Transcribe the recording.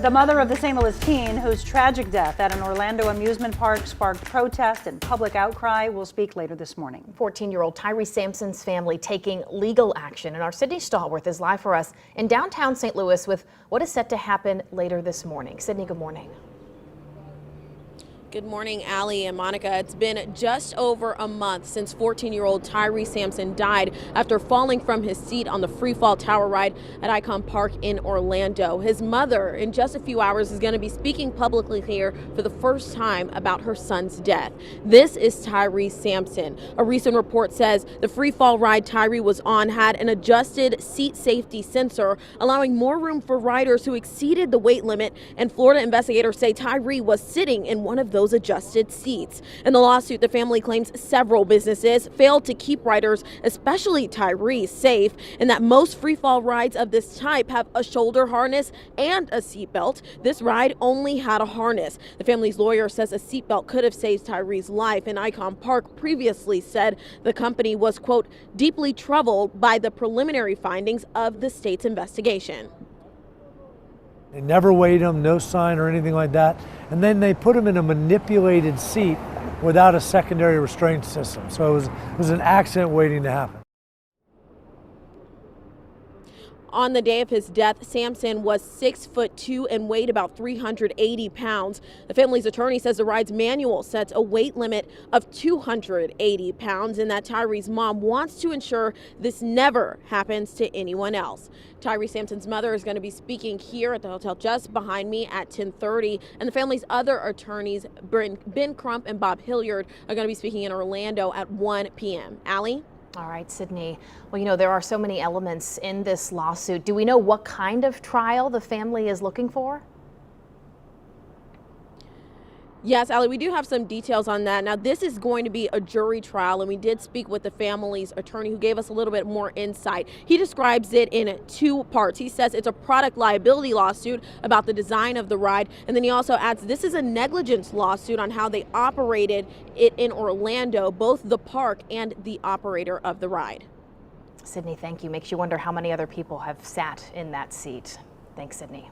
The mother of the St. Louis teen whose tragic death at an Orlando amusement park sparked protest and public outcry will speak later this morning. 14-year-old Tyre Sampson's family taking legal action. And our Sydney Stallworth is live for us in downtown St. Louis with what is set to happen later this morning. Sydney, good morning. Good morning, Allie and Monica. It's been just over a month since 14-year-old Tyre Sampson died after falling from his seat on the free fall tower ride at Icon Park in Orlando. His mother, in just a few hours, is going to be speaking publicly here for the first time about her son's death. This is Tyre Sampson. A recent report says the free fall ride Tyre was on had an adjusted seat safety sensor, allowing more room for riders who exceeded the weight limit, and Florida investigators say Tyre was sitting in one of those adjusted seats. In the lawsuit, the family claims several businesses failed to keep riders, especially Tyre, safe, and that most free fall rides of this type have a shoulder harness and a seatbelt. This ride only had a harness. The family's lawyer says a seatbelt could have saved Tyre's life, and Icon Park previously said the company was, quote, deeply troubled by the preliminary findings of the state's investigation. They never weighed him, no sign or anything like that. And then they put him in a manipulated seat without a secondary restraint system. So it was an accident waiting to happen. On the day of his death, Sampson was 6'2" and weighed about 380 pounds. The family's attorney says the ride's manual sets a weight limit of 280 pounds and that Tyre's mom wants to ensure this never happens to anyone else. Tyre Sampson's mother is going to be speaking here at the hotel just behind me at 10:30, and the family's other attorneys, Ben Crump and Bob Hilliard, are going to be speaking in Orlando at 1 p.m. Allie? All right, Sydney. Well, you know, there are so many elements in this lawsuit. Do we know what kind of trial the family is looking for? Yes, Allie, we do have some details on that. Now, this is going to be a jury trial, and we did speak with the family's attorney who gave us a little bit more insight. He describes it in two parts. He says it's a product liability lawsuit about the design of the ride, and then he also adds this is a negligence lawsuit on how they operated it in Orlando, both the park and the operator of the ride. Sydney, thank you. Makes you wonder how many other people have sat in that seat. Thanks, Sydney.